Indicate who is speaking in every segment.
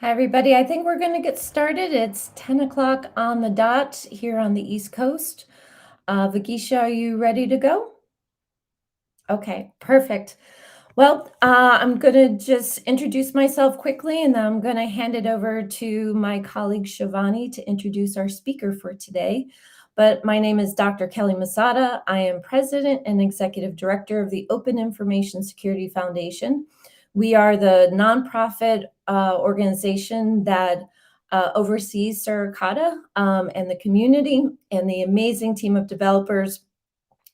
Speaker 1: Hi, everybody. I think we're going to get started. It's 10 o'clock on the dot here on the East Coast. Vagisha, are you ready to go? Okay, perfect. Well, I'm going to just introduce myself quickly, and then I'm going to hand it over to my colleague Shivani to introduce our speaker for today. But my name is Dr. Kelly Masada. I am President and Executive Director of the Open Information Security Foundation. We are the nonprofit organization that oversees Suricata and the community and the amazing team of developers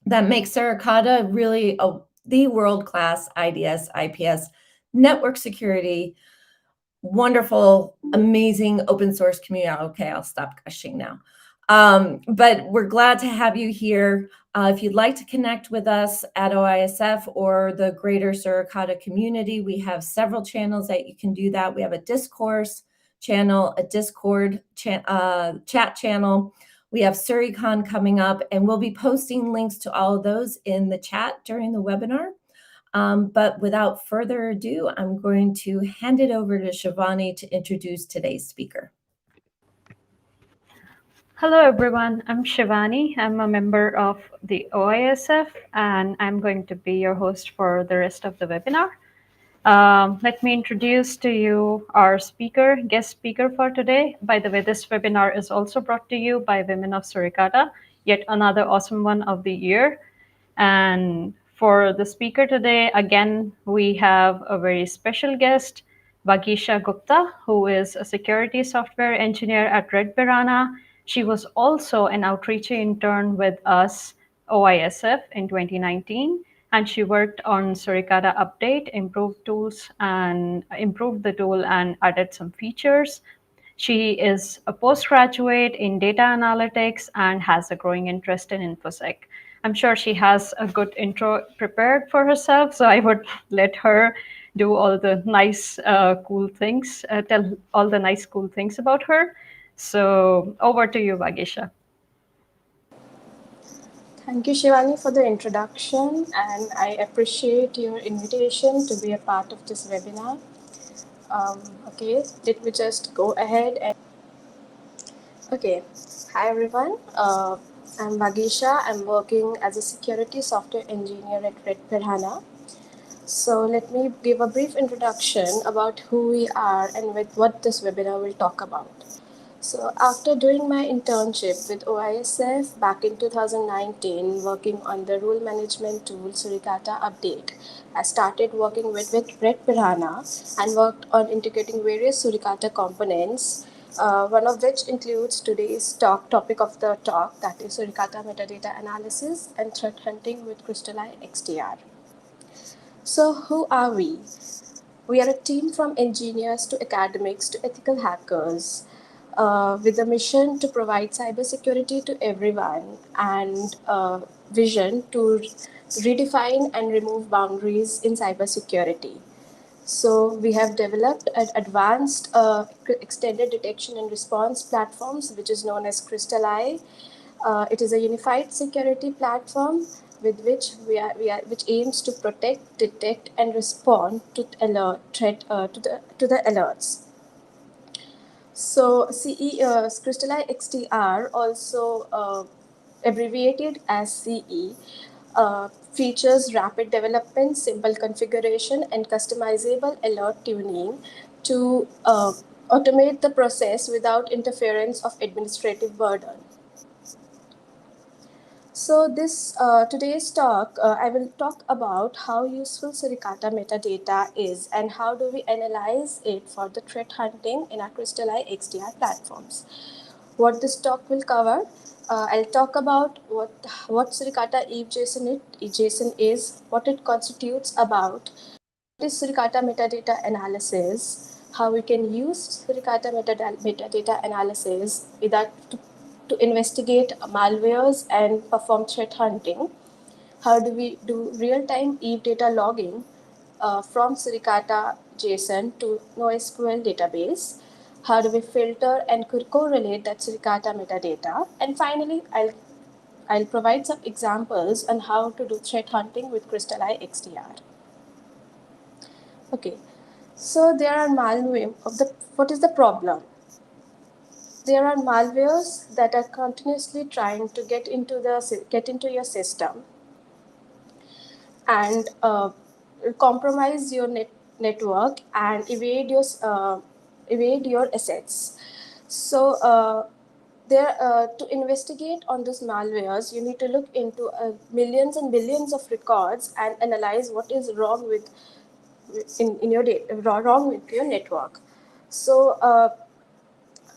Speaker 1: that makes Suricata really the world-class IDS, IPS, network security, wonderful, amazing open source community. Okay, I'll stop gushing now. But we're glad to have you here. If you'd like to connect with us at OISF or the greater Suricata community, we have several channels that you can do that. We have a discourse channel, a Discord chat channel. We have SuriCon coming up, and we'll be posting links to all of those in the chat during the webinar. But without further ado, I'm going to hand it over to Shivani to introduce today's speaker.
Speaker 2: Hello, everyone. I'm Shivani. I'm a member of the OISF, and I'm going to be your host for the rest of the webinar. Let me introduce to you our guest speaker for today. By the way, this webinar is also brought to you by Women of Suricata, yet another awesome one of the year. And for the speaker today, again, we have a very special guest, Vagisha Gupta, who is a security software engineer at Red Piranha. She was also an Outreachy intern with us, OISF, in 2019. And she worked on Suricata Update, improved the tool and added some features. She is a postgraduate in data analytics and has a growing interest in InfoSec. I'm sure she has a good intro prepared for herself, so I would let her do all the nice, cool things, tell all the nice, cool things about her. So over to you, Vagisha.
Speaker 3: Thank you, Shivani, for the introduction, and I appreciate your invitation to be a part of this webinar. Okay, let me just go ahead and. Okay, hi everyone. I'm Vagisha. I'm working as a security software engineer at Red Piranha. So let me give a brief introduction about who we are and with what this webinar will talk about. So after doing my internship with OISF back in 2019, working on the rule management tool Suricata Update, I started working with Red Piranha and worked on integrating various Suricata components, one of which includes today's topic of the talk, that is Suricata Metadata Analysis and Threat Hunting with CrystalEye XDR. So who are we? We are a team from engineers to academics to ethical hackers, with a mission to provide cybersecurity to everyone and vision to redefine and remove boundaries in cybersecurity. So we have developed an advanced extended detection and response platforms, which is known as CrystalEye. It is a unified security platform with which which aims to protect, detect, and respond to threat to the alerts. So CrystalEye XDR, also abbreviated as CE, features rapid development, simple configuration, and customizable alert tuning to automate the process without interference of administrative burden. So today's talk, I will talk about how useful Suricata metadata is and how do we analyze it for the threat hunting in our CrystalEye XDR platforms. What this talk will cover, I'll talk about what Suricata EVE JSON is, what it constitutes about, what is Suricata metadata analysis, how we can use Suricata metadata analysis to investigate malwares and perform threat hunting. How do we do real-time EVE data logging from Suricata JSON to NoSQL database? How do we filter and correlate that Suricata metadata? And finally, I'll provide some examples on how to do threat hunting with CrystalEye XDR. Okay, So there are malware what is the problem? There are malwares that are continuously trying to get into your system and compromise your network and evade your assets. So to investigate on these malwares, you need to look into millions and billions of records and analyze what is wrong in your wrong with your network. So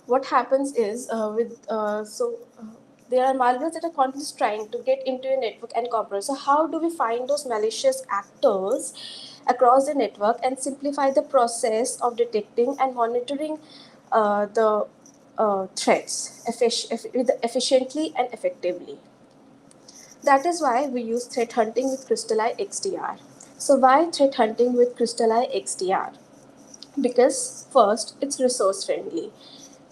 Speaker 3: what happens is there are malwares that are constantly trying to get into your network and compromise. So how do we find those malicious actors across the network and simplify the process of detecting and monitoring the threats efficiently and effectively? That is why we use threat hunting with CrystalEye XDR. So why threat hunting with CrystalEye XDR? Because first, it's resource friendly.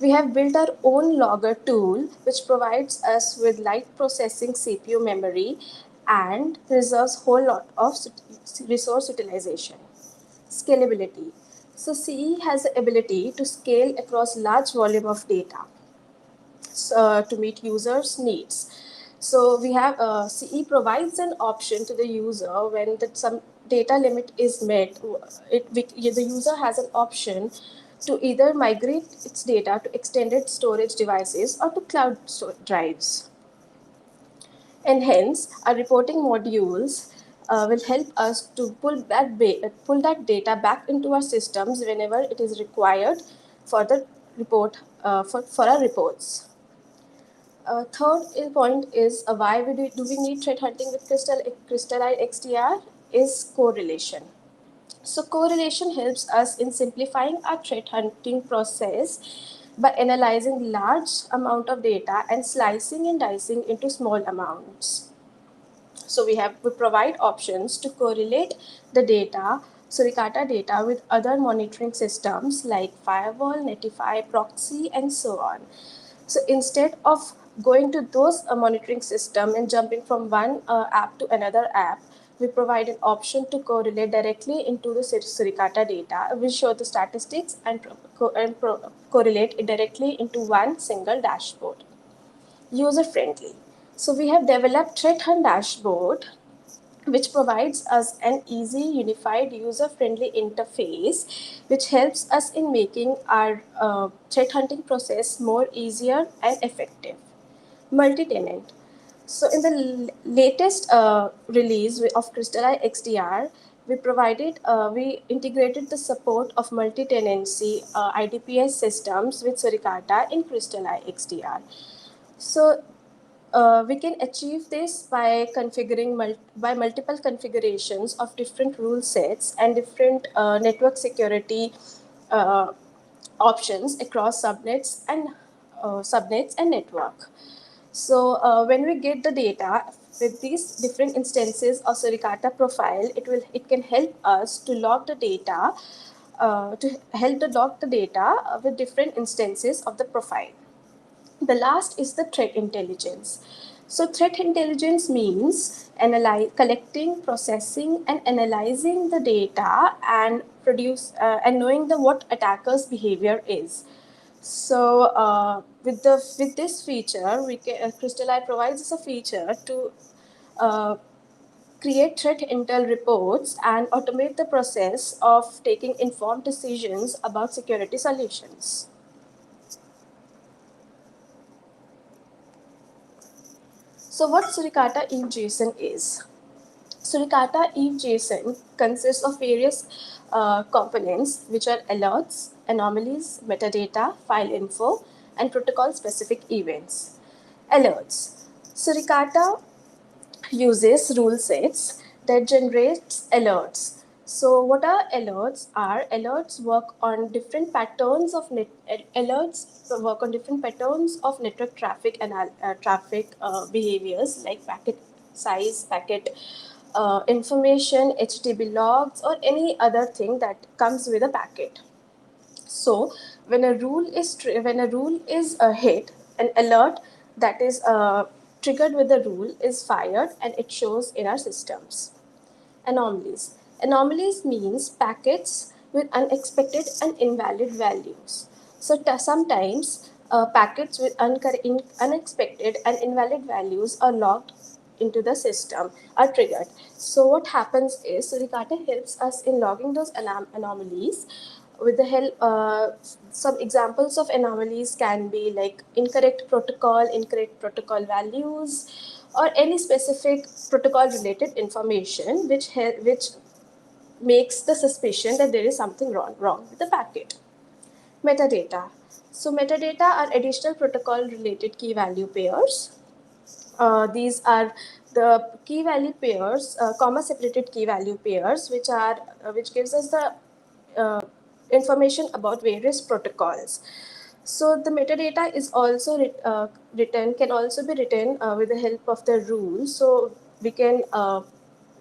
Speaker 3: We have built our own logger tool which provides us with light processing CPU memory and reserves whole lot of resource utilization. Scalability. So CE has the ability to scale across large volume of data to meet users' needs. So we have CE provides an option to the user when some data limit is met. The user has an option to either migrate its data to extended storage devices or to cloud drives. And hence, our reporting modules will help us to pull that data back into our systems whenever it is required for the for our reports. Third point is why do we need threat hunting with CrystalEye XDR is correlation. So correlation helps us in simplifying our threat hunting process by analyzing large amount of data and slicing and dicing into small amounts. So we provide options to correlate the data, Suricata data, with other monitoring systems like firewall, Netify, proxy, and so on. So instead of going to those monitoring system and jumping from one app to another app, we provide an option to correlate directly into the Suricata data. We show the statistics and correlate it directly into one single dashboard. User friendly. So we have developed Threat Hunt dashboard which provides us an easy, unified, user-friendly interface, which helps us in making our threat hunting process more easier and effective. Multi-tenant. So in the latest release of CrystalEye XDR, we integrated the support of multi-tenancy IDPS systems with Suricata in CrystalEye XDR. So we can achieve this by configuring by multiple configurations of different rule sets and different network security uh, options across subnets and network. So when we get the data with these different instances of Suricata profile, it can help us to log the data with different instances of the profile. The last is the threat intelligence. So threat intelligence means collecting, processing, and analyzing the data and knowing what attacker's behavior is. So with this feature, CrystalEye provides us a feature to uh, create threat intel reports and automate the process of taking informed decisions about security solutions. So what Suricata EVE JSON is? Suricata EVE JSON consists of various components which are alerts, anomalies, metadata, file info, and protocol-specific events. Alerts. Suricata uses rule sets that generates alerts. So what are alerts? Alerts work on different patterns of network traffic and traffic behaviors like packet size, packet information, HTTP logs, or any other thing that comes with a packet. So when a rule is hit, an alert that is triggered with the rule is fired and it shows in our systems. Anomalies. Anomalies means packets with unexpected and invalid values. So sometimes packets with unexpected and invalid values are logged into the system, are triggered. So what happens is Suricata helps us in logging those anomalies with the help. Some examples of anomalies can be like incorrect protocol values, or any specific protocol related information which makes the suspicion that there is something wrong with the packet. Metadata. So metadata are additional protocol related key value pairs. These are the key value pairs, comma separated key value pairs, which gives us the information about various protocols. So the metadata is also can also be written with the help of the rules. So we can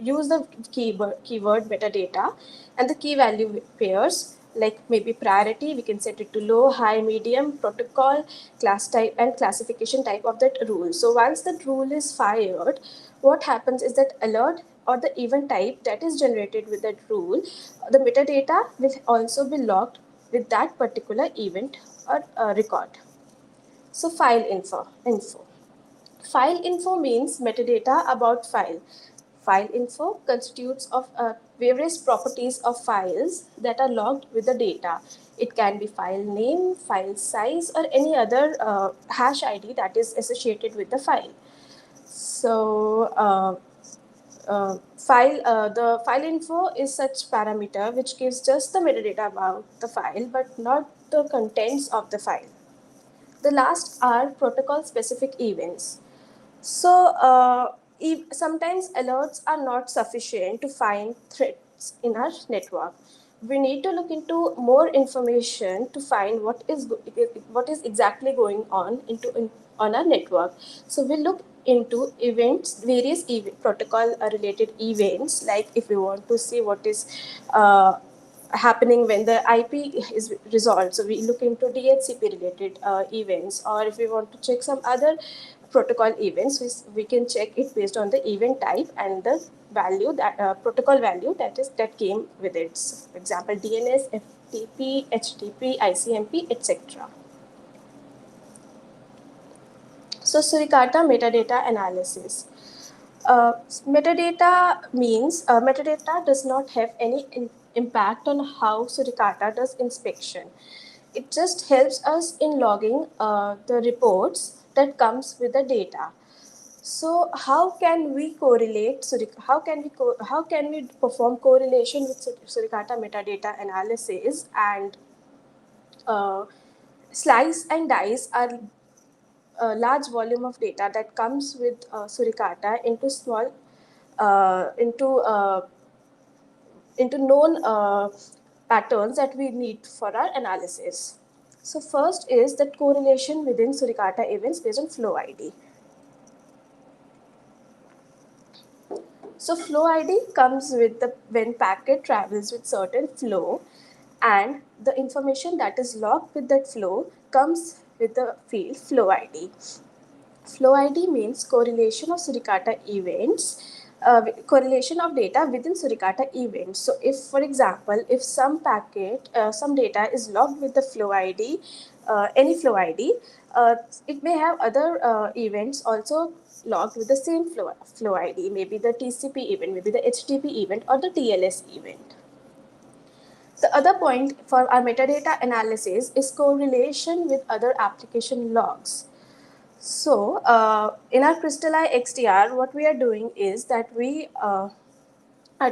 Speaker 3: use the keyword metadata and the key value pairs, like maybe priority, we can set it to low, high, medium, protocol, class type, and classification type of that rule. So once that rule is fired, what happens is that alert or the event type that is generated with that rule, the metadata will also be logged with that particular event or record. So file info. File info means metadata about file. File info constitutes of various properties of files that are logged with the data. It can be file name, file size, or any other hash ID that is associated with the file. So the file info is such parameter which gives just the metadata about the file but not the contents of the file. The last are protocol specific events. So sometimes alerts are not sufficient to find threats in our network. We need to look into more information to find what is exactly going on on our network. So we look into events, various protocol related events, like if we want to see what is happening when the IP is resolved. So we look into DHCP related events, or if we want to check some other protocol events, we can check it based on the event type and the value that protocol value that came with it. So, for example, DNS, FTP, HTTP, ICMP, etc. So Suricata metadata analysis. Metadata does not have any impact on how Suricata does inspection. It just helps us in logging the reports that comes with the data. So how can we correlate? How can we perform correlation with Suricata metadata analysis and slice and dice are a large volume of data that comes with Suricata into small uh, into uh, into known patterns that we need for our analysis. So first is that correlation within Suricata events based on flow ID. So flow ID comes with the when packet travels with certain flow, and the information that is logged with that flow comes with the field flow ID. Flow ID means correlation of Suricata events, correlation of data within Suricata events. So if, for example, if some data is logged with the flow ID, any flow ID, it may have other events also logged with the same flow ID, maybe the TCP event, maybe the HTTP event, or the TLS event. The other point for our metadata analysis is correlation with other application logs. So, in our CrystalEye XDR, what we are doing is that we are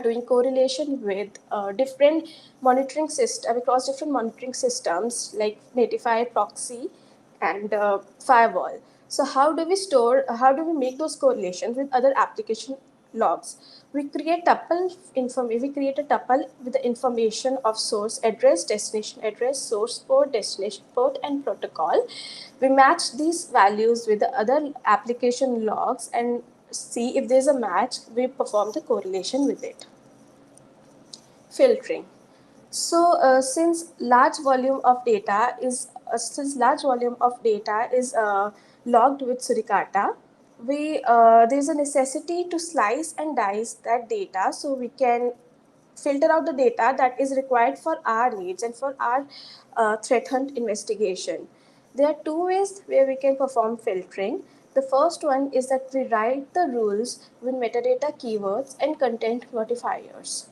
Speaker 3: doing correlation with different monitoring system across different monitoring systems like Notify, Proxy, and Firewall. So, how do we make those correlations with other application logs? We create we create a tuple with the information of source address, destination address, source port, destination port, and protocol. We match these values with the other application logs and see if there's a match. We perform the correlation with it. Filtering. So since large volume of data is logged with Suricata, we there's a necessity to slice and dice that data so we can filter out the data that is required for our needs and for our threat hunt investigation. There are two ways where we can perform filtering. The first one is that we write the rules with metadata keywords and content modifiers.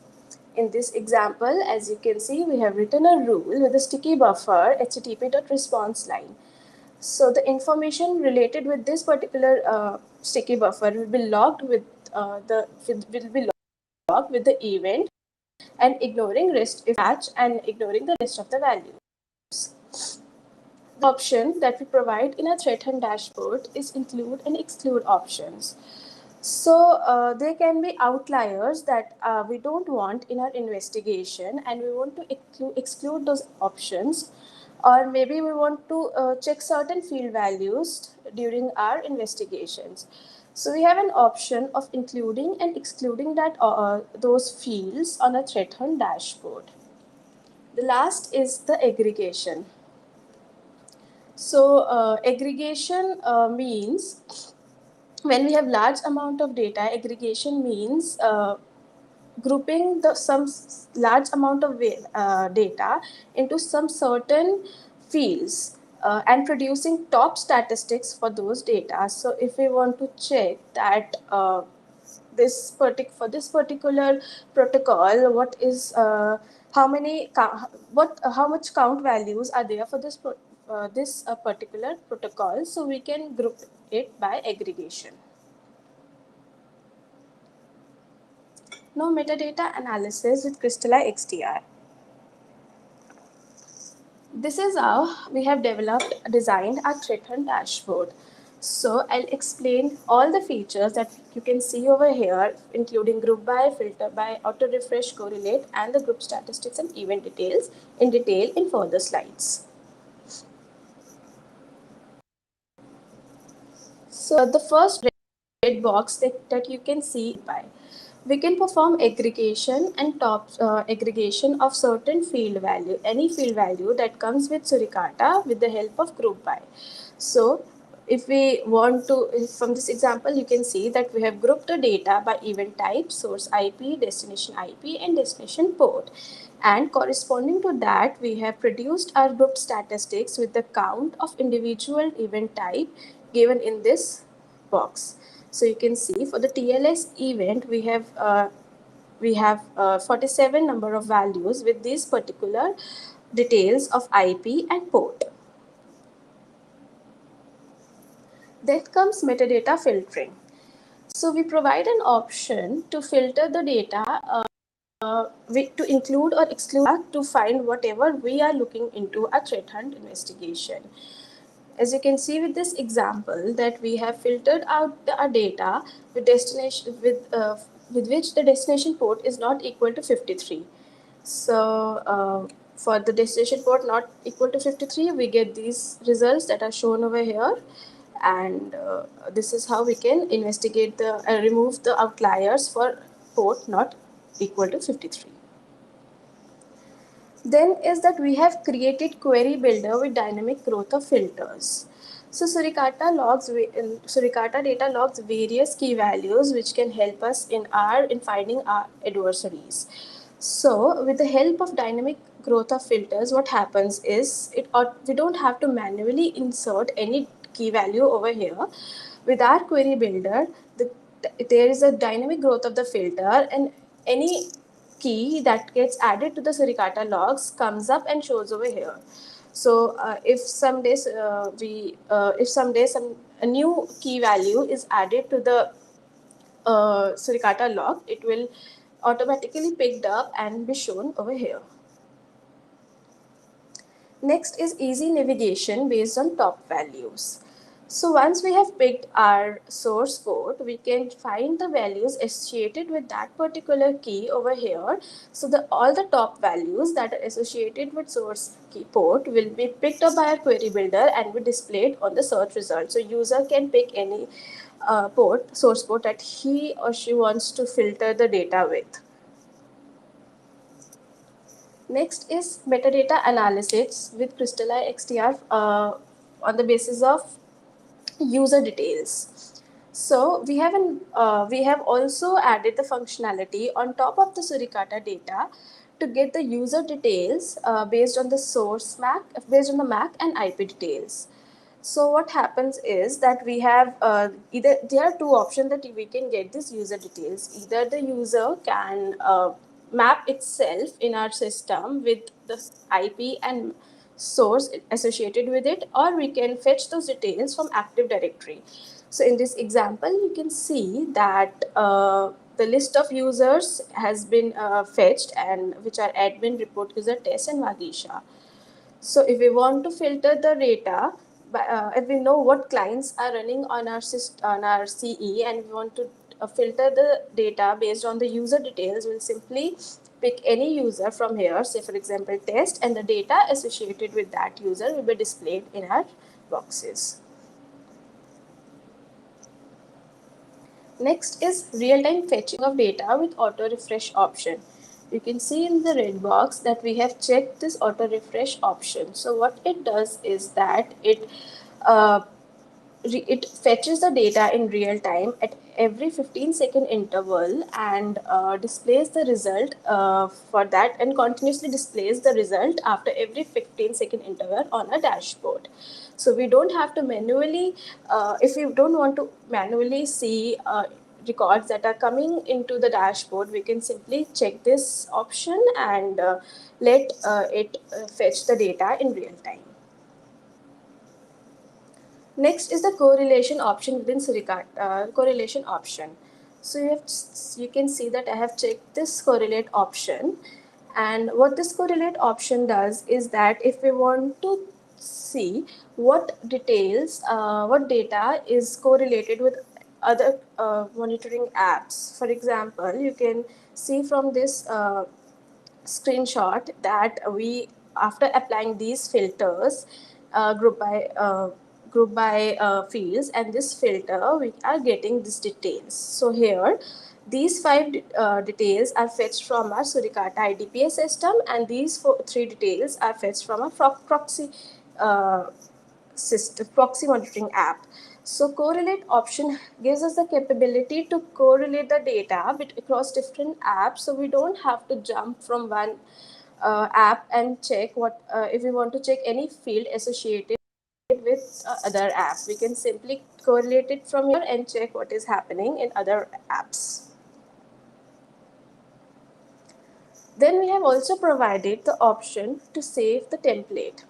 Speaker 3: In this example, as you can see, we have written a rule with a sticky buffer http.response line. So the information related with this particular sticky buffer will be logged with the event and ignoring rest if match and ignoring the rest of the values. The option that we provide in our threat hunt dashboard is include and exclude options. So there can be outliers that we don't want in our investigation, and we want to exclude those options, or maybe we want to check certain field values during our investigations. So we have an option of including and excluding those fields on a threat hunt dashboard. The last is the aggregation. So aggregation means when we have large amount of data. Aggregation means grouping some large amount of data into some certain fields and producing top statistics for those data. So if we want to check that for this particular protocol, what is how much count values are there for this particular protocol, so we can group it by aggregation. Now, metadata analysis with CrystalEye XDR. This is how we have designed our threat hunt dashboard. So I'll explain all the features that you can see over here, including group by, filter by, auto refresh, correlate, and the group statistics and event details in detail in further slides. So the first red box that you can see by, we can perform aggregation and aggregation of certain field value, any field value that comes with Suricata with the help of group by. So if we want to, from this example, you can see that we have grouped the data by event type, source IP, and destination port. And corresponding to that, we have produced our grouped statistics with the count of individual event type given in this box. So you can see for the TLS event, we have 47 number of values with these particular details of IP and port. Then comes metadata filtering. So we provide an option to filter the data to include or exclude to find whatever we are looking into a threat hunt investigation. As you can see with this example, that we have filtered out our data with which the destination port is not equal to 53. So for the destination port not equal to 53, we get these results that are shown over here, and this is how we can investigate remove the outliers for port not equal to 53. Then is that we have created query builder with dynamic growth of filters. So Suricata data logs various key values which can help us in finding our adversaries. So with the help of dynamic growth of filters, what happens is we don't have to manually insert any key value over here. With our query builder, there is a dynamic growth of the filter, and any key that gets added to the Suricata logs comes up and shows over here. So if someday a new key value is added to the Suricata log, it will automatically picked up and be shown over here. Next is easy navigation based on top values. So once we have picked our source port, we can find the values associated with that particular key over here. So all the top values that are associated with source key port will be picked up by our query builder and be displayed on the search result. So user can pick any source port that he or she wants to filter the data with. Next is metadata analysis with CrystalEye XDR on the basis of user details. So we have also added the functionality on top of the Suricata data to get the user details based on the source MAC, based on the MAC and IP details. So what happens is that we have either there are two options that we can get these user details. Either the user can map itself in our system with the IP and source associated with it, or we can fetch those details from Active Directory. So in this example, you can see that the list of users has been fetched, and which are admin, report user, test, and Vagisha. So if we want to filter the data, if we know what clients are running on our on our CE, and we want to filter the data based on the user details, we'll simply pick any user from here, say for example test, and the data associated with that user will be displayed in our boxes. Next is real-time fetching of data with auto refresh option. You can see in the red box that we have checked this auto refresh option. So what it does is that uh, it fetches the data in real time at every 15-second interval, and displays the result for that, and continuously displays the result after every 15-second interval on a dashboard. So we don't have to manually, if we don't want to manually see records that are coming into the dashboard, we can simply check this option and let it fetch the data in real time. Next is the correlation option within Suricata, correlation option. So you can see that I have checked this correlate option, and what this correlate option does is that if we want to see what details, what data is correlated with other monitoring apps. For example, you can see from this screenshot that we, after applying these filters, group by fields, and this filter we are getting these details. So here these five details are fetched from our Suricata IDPS system, and these three details are fetched from a proxy system, proxy monitoring app. So correlate option gives us the capability to correlate the data across different apps. So we don't have to jump from one app and check what if we want to check any field associated with other app. We can simply correlate it from here and check what is happening in other apps. Then we have also provided the option to save the template.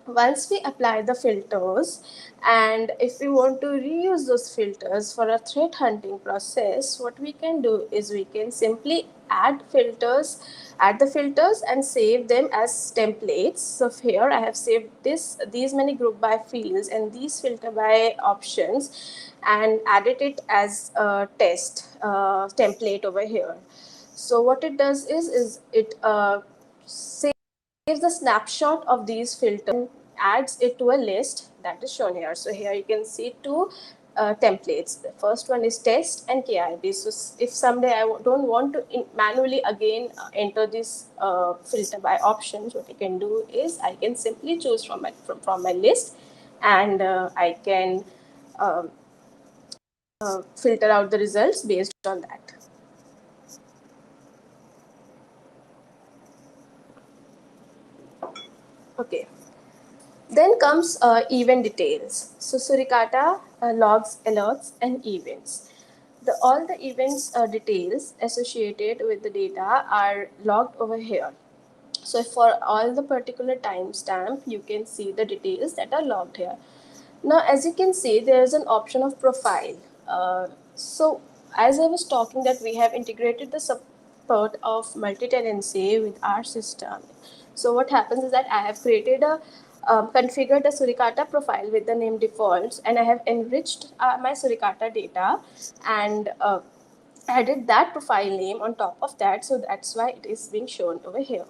Speaker 3: Once we apply the filters, and if we want to reuse those filters for a threat hunting process, what we can do is we can simply add the filters and save them as templates. So here I have saved these many group by fields and these filter by options, and added it as a test template over here. So what it does is it saves the snapshot of these filters and adds it to a list that is shown here. So here you can see two templates. The first one is test and KIB. So if someday I don't want to manually again enter this filter by options, what I can do is I can simply choose from my list, and I can filter out the results based on that. Okay. Then comes event details. So Suricata logs alerts and events. All the events details associated with the data are logged over here. So for all the particular timestamp, you can see the details that are logged here. Now, as you can see, there is an option of profile. So as I was talking that we have integrated the support of multi-tenancy with our system. So what happens is that I have created configured a Suricata profile with the name defaults, and I have enriched my Suricata data and added that profile name on top of that. So that's why it is being shown over here.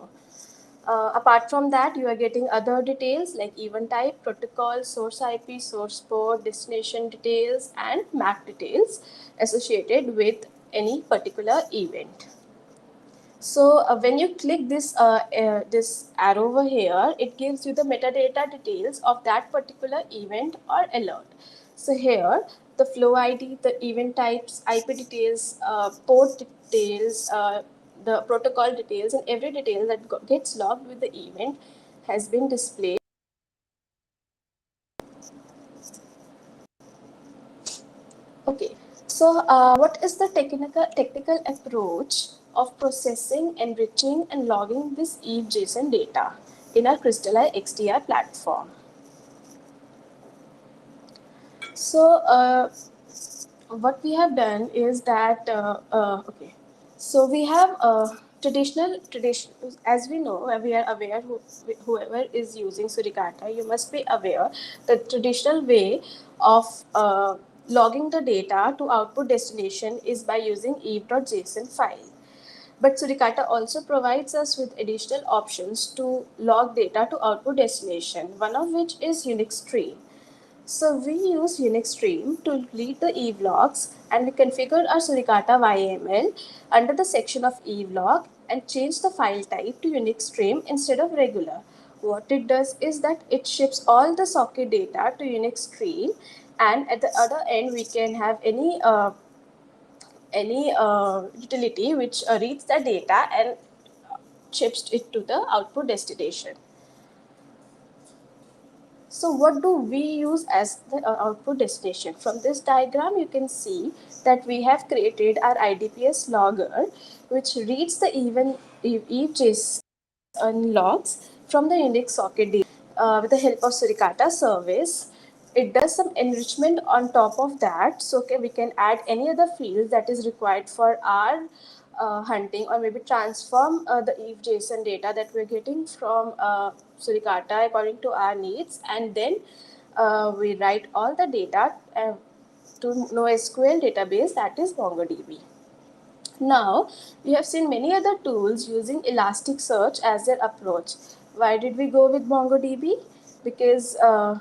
Speaker 3: Apart from that, you are getting other details like event type, protocol, source IP, source port, destination details, and MAC details associated with any particular event. So when you click this arrow over here, it gives you the metadata details of that particular event or alert. So here the flow ID, the event types, IP details, port details, the protocol details, and every detail that gets logged with the event has been displayed. Okay, so what is the technical approach of processing, enriching, and logging this EVE JSON data in our CrystalEye XDR platform? So what we have done is that okay, so we have traditional as we know, we are aware whoever is using Suricata, you must be aware the traditional way of logging the data to output destination is by using eve.json file. But Suricata also provides us with additional options to log data to output destination, one of which is Unix stream. So we use Unix stream to read the EVE logs, and we configure our Suricata YAML under the section of EVE log and change the file type to Unix stream instead of regular. What it does is that it ships all the socket data to Unix stream, and at the other end we can have any utility which reads the data and ships it to the output destination. So what do we use as the output destination? From this diagram, you can see that we have created our IDPS logger, which reads the EVE JSON logs from the Unix socket with the help of Suricata service. It does some enrichment on top of that, so we can add any other field that is required for our hunting, or maybe transform the EVE JSON data that we're getting from Suricata according to our needs, and then we write all the data to NoSQL database, that is MongoDB. Now, we have seen many other tools using Elasticsearch as their approach. Why did we go with MongoDB? Because uh,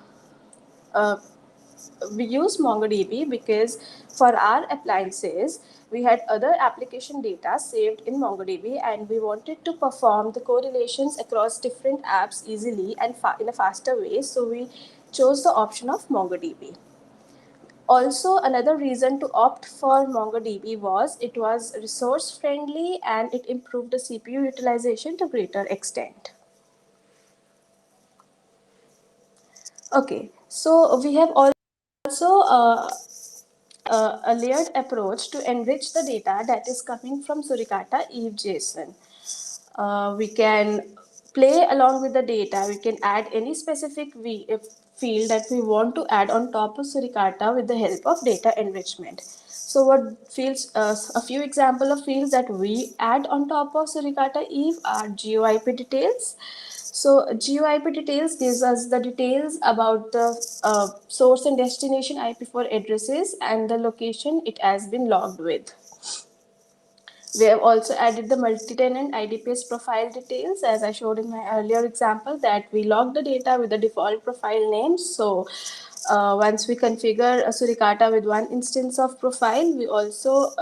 Speaker 3: we use MongoDB because for our appliances, we had other application data saved in MongoDB, and we wanted to perform the correlations across different apps easily and in a faster way. So we chose the option of MongoDB. Also, another reason to opt for MongoDB was it was resource friendly and it improved the CPU utilization to greater extent. Okay, so we have also a layered approach to enrich the data that is coming from Suricata EVE JSON. We can play along with the data. We can add any specific field that we want to add on top of Suricata with the help of data enrichment. So what fields, a few example of fields that we add on top of Suricata EVE are GeoIP details. So GeoIP details gives us the details about the source and destination IP4 addresses and the location it has been logged with. We have also added the multi-tenant IDPS profile details, as I showed in my earlier example, that we log the data with the default profile name. So once we configure a Suricata with one instance of profile, we also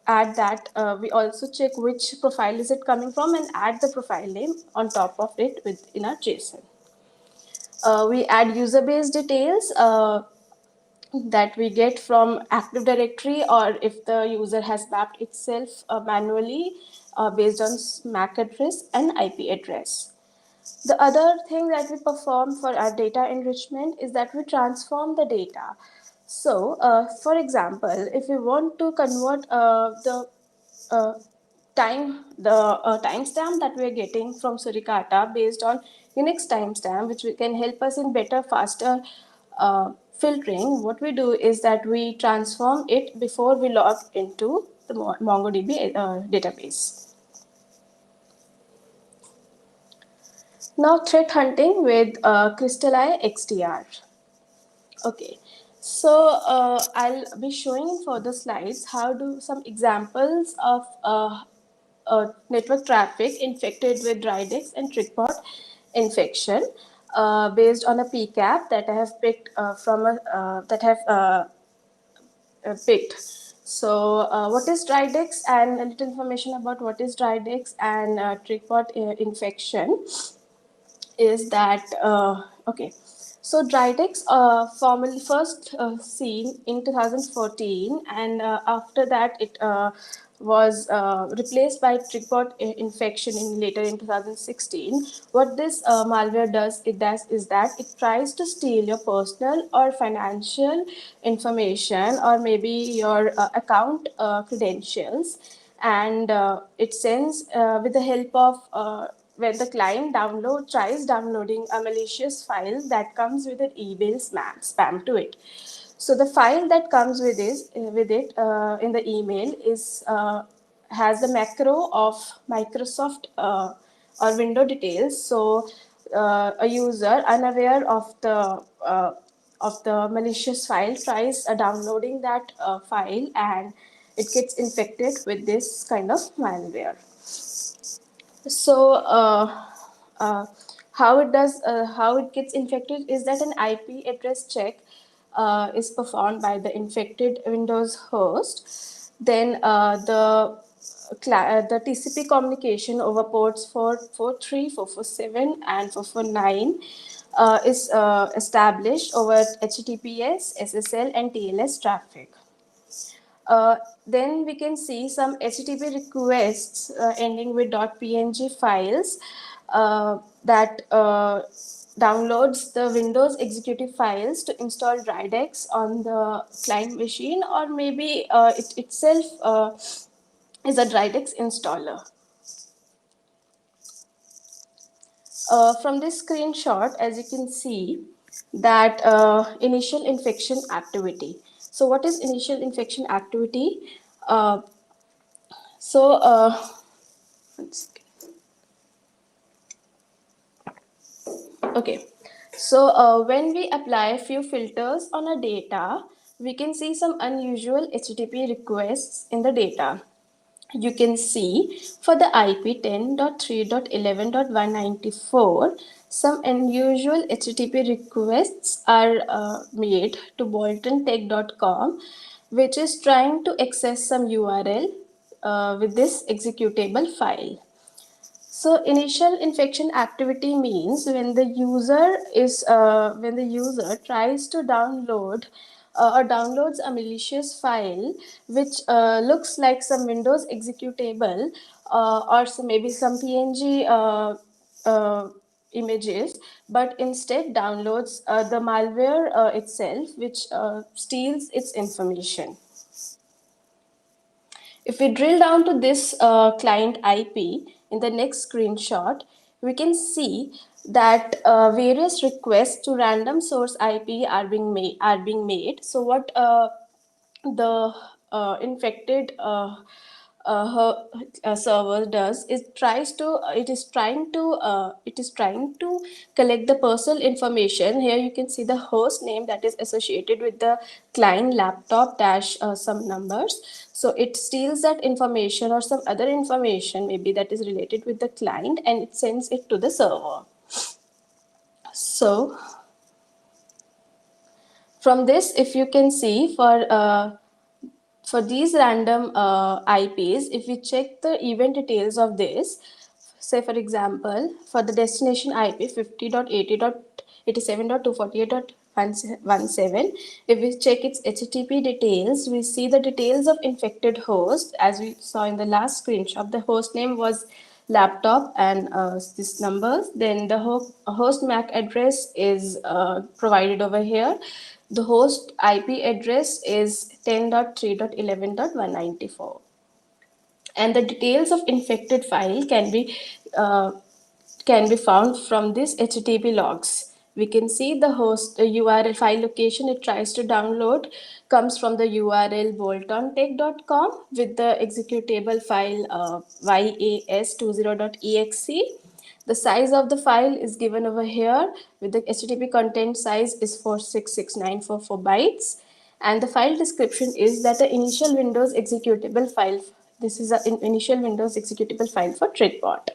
Speaker 3: add that, we also check which profile is it coming from and add the profile name on top of it within our JSON. We add user-based details that we get from Active Directory, or if the user has mapped itself manually based on MAC address and IP address. The other thing that we perform for our data enrichment is that we transform the data. So, for example, if we want to convert the uh, timestamp that we are getting from Suricata based on Unix timestamp, which can help us in better, faster filtering, what we do is that we transform it before we log into the MongoDB database. Now, threat hunting with CrystalEye XDR. Okay, so I'll be showing in further slides how do some examples of network traffic infected with Drydex and Trigbot infection based on a PCAP that I have picked picked. So, what is Drydex, and a little information about what is Drydex and Trigbot infection is that okay. So Drydex formally first seen in 2014, and after that it was replaced by Trigbot infection in later in 2016. What this malware does is that it tries to steal your personal or financial information, or maybe your account credentials, and it sends with the help of when the client tries downloading a malicious file that comes with an email spam to it. So the file that comes with it in the email is has the macro of Microsoft or window details. So a user unaware of the malicious file tries downloading that file, and it gets infected with this kind of malware. So how it gets infected is that an IP address check is performed by the infected Windows host. Then the TCP communication over ports 443, 447, and 449 is established over HTTPS, SSL, and TLS traffic. Then we can see some HTTP requests ending with .png files that downloads the Windows executive files to install Drydex on the client machine, or maybe it itself is a Drydex installer. From this screenshot, as you can see, that initial infection activity. So what is initial infection activity? Uh, so okay, so when we apply a few filters on a data, we can see some unusual HTTP requests in the data. You can see for the IP 10.3.11.194, some unusual HTTP requests are made to boltontech.com, which is trying to access some URL with this executable file. So initial infection activity means when the user tries to download or downloads a malicious file which looks like some Windows executable or maybe some PNG images, but instead downloads the malware itself, which steals its information. If we drill down to this client IP in the next screenshot, we can see that various requests to random source IP are being made. So what the infected server does is it is trying to collect the personal information. Here you can see the host name that is associated with the client laptop dash some numbers. So it steals that information or some other information maybe that is related with the client, and it sends it to the server. So from this, if you can see, for these random IPs, if we check the event details of this, say for example, for the destination IP 50.80.87.248.17, if we check its HTTP details, we see the details of infected host. As we saw in the last screenshot, the host name was laptop and this numbers. Then the host MAC address is provided over here. The host IP address is 10.3.11.194, and the details of infected file can be found from these HTTP logs. We can see the host URL file location it tries to download comes from the URL boltontech.com with the executable file yas20.exe. The size of the file is given over here with the HTTP content size is 466,944 bytes. And the file description is that the initial Windows executable file, this is an initial Windows executable file for Trigbot.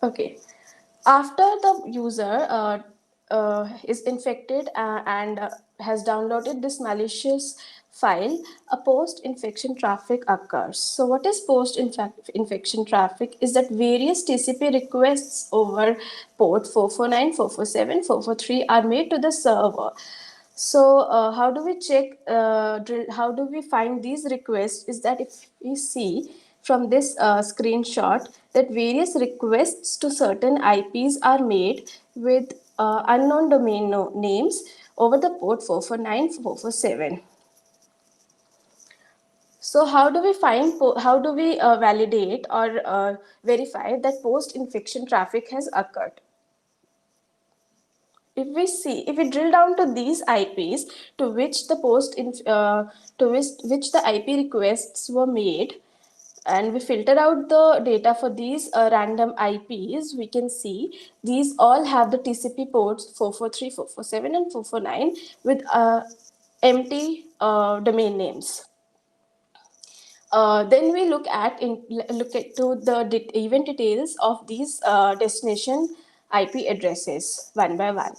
Speaker 3: Okay, after the user is infected and has downloaded this malicious file, a post-infection traffic occurs. So what is post-infection traffic is that various TCP requests over port 449, 447, 443 are made to the server. So how do we check, how do we find these requests is that if we see from this screenshot that various requests to certain IPs are made with unknown domain names over the port 449, 447. So how do we find, how do we validate or verify that post-infection traffic has occurred? If we drill down to these IPs to which the which the IP requests were made, and we filter out the data for these random IPs, we can see these all have the TCP ports 443, 447, and 449 with empty domain names. Then we look at to the event details of these destination IP addresses one by one.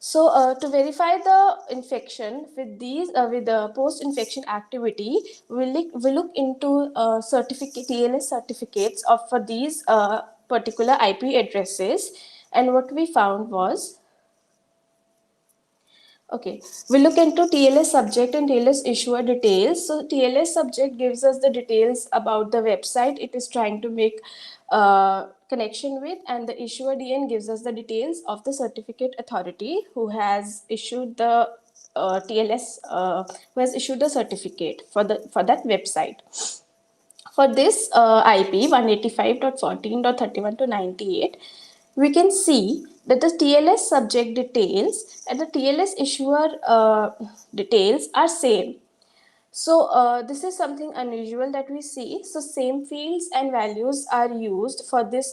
Speaker 3: So to verify the infection with with the post-infection activity, we look into TLS certificates for these particular IP addresses, and what we found was, okay, we look into TLS subject and TLS issuer details. So TLS subject gives us the details about the website it is trying to make connection with, and the issuer DN gives us the details of the certificate authority who has issued the who has issued the certificate for that website. For this IP 185.14.31 to 98, we can see that the TLS subject details and the TLS issuer details are same. So this is something unusual that we see. So same fields and values are used for this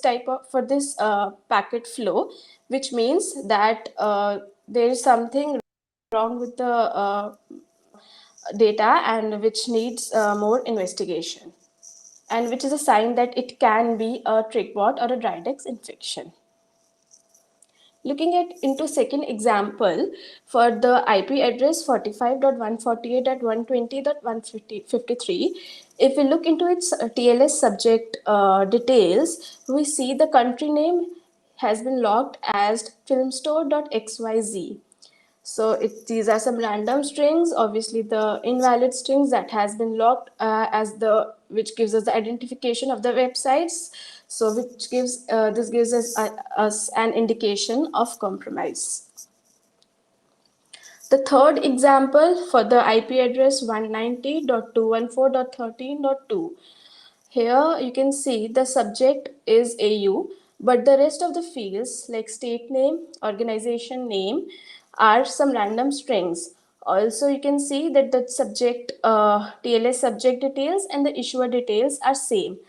Speaker 3: packet flow, which means that there is something wrong with the data and which needs more investigation, and which is a sign that it can be a Trigbot or a Drydex infection. Looking at into second example for the IP address 45.148.120.153, if we look into its TLS subject details, we see the country name has been logged as filmstore.xyz. So these are some random strings, obviously the invalid strings that has been logged which gives us the identification of the websites. So which gives this gives us an indication of compromise. The third example for the IP address 190.214.13.2. Here you can see the subject is AU, but the rest of the fields like state name, organization name are some random strings. Also, you can see that the subject TLS subject details and the issuer details are same.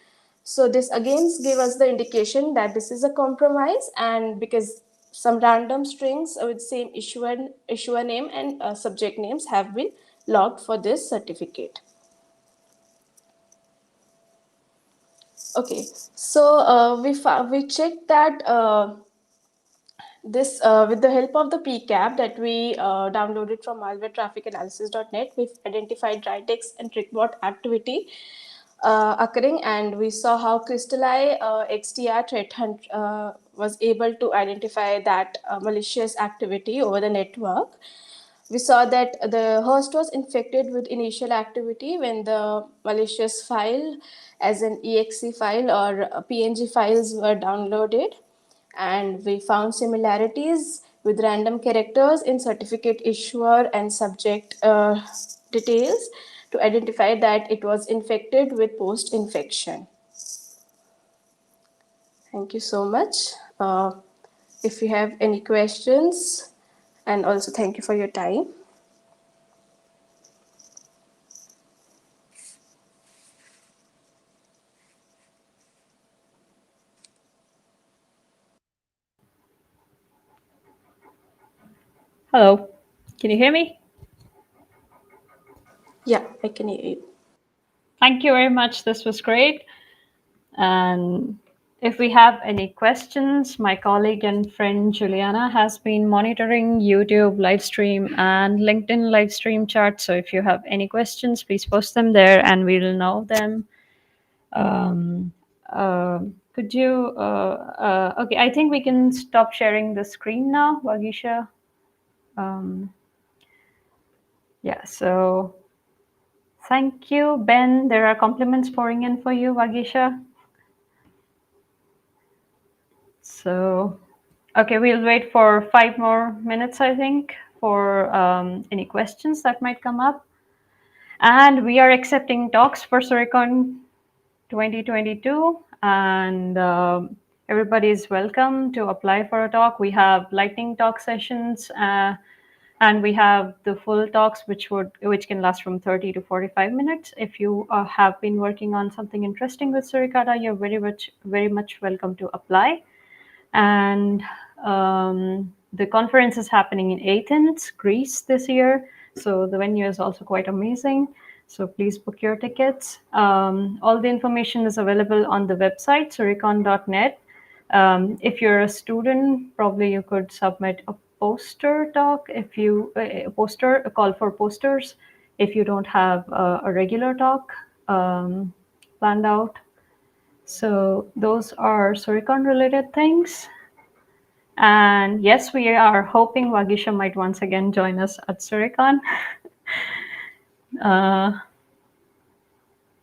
Speaker 3: So this again gives us the indication that this is a compromise, and because some random strings with same issuer name and subject names have been logged for this certificate. Okay, so we checked that this with the help of the PCAP that we downloaded from malwaretrafficanalysis.net, we've identified Drydex and Trigbot activity occurring, and we saw how CrystalEye XDR threat hunt was able to identify that malicious activity over the network. We saw that the host was infected with initial activity when the malicious file as an exe file or PNG files were downloaded, and we found similarities with random characters in certificate issuer and subject details to identify that it was infected with post-infection. Thank you so much. If you have any questions, and also thank you for your time.
Speaker 2: Hello, can you hear me?
Speaker 3: Yeah, I can hear you.
Speaker 2: Thank you very much. This was great. And If we have any questions, my colleague and friend Juliana has been monitoring YouTube live stream and LinkedIn live stream chat. So if you have any questions, please post them there and we'll know them. Could you, okay, I think we can stop sharing the screen now, Vagisha. Yeah, so thank you, Ben. There are compliments pouring in for you, Vagisha. So, okay, we'll wait for 5 more minutes, I think, for any questions that might come up. And we are accepting talks for Suricon 2022, and everybody is welcome to apply for a talk. We have lightning talk sessions, and we have the full talks, which can last from 30 to 45 minutes. If you have been working on something interesting with Suricata, you're very much welcome to apply. And the conference is happening in Athens, Greece this year. So the venue is also quite amazing. So please book your tickets. All the information is available on the website, suricon.net. If you're a student, probably you could submit a poster talk if you a call for posters if you don't have a regular talk planned out. So those are Suricon related things. And yes, we are hoping Vagisha might once again join us at Suricon.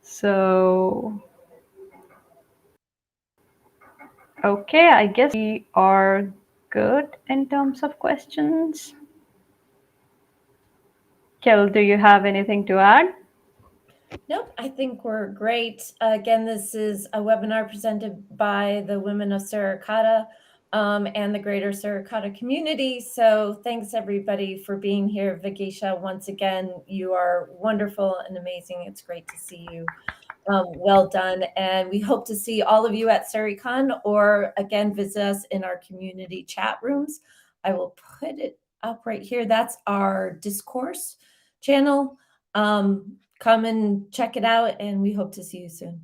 Speaker 2: So, okay, I guess we are good in terms of questions. Kel, do you have anything to add?
Speaker 1: Nope, I think we're great. Again, this is a webinar presented by the Women of Suricata and the greater Suricata community. So thanks everybody for being here. Vagisha, once again, you are wonderful and amazing. It's great to see you. Well done. And we hope to see all of you at Suricon, or again, visit us in our community chat rooms. I will put it up right here. That's our discourse channel. Come and check it out, and we hope to see you soon.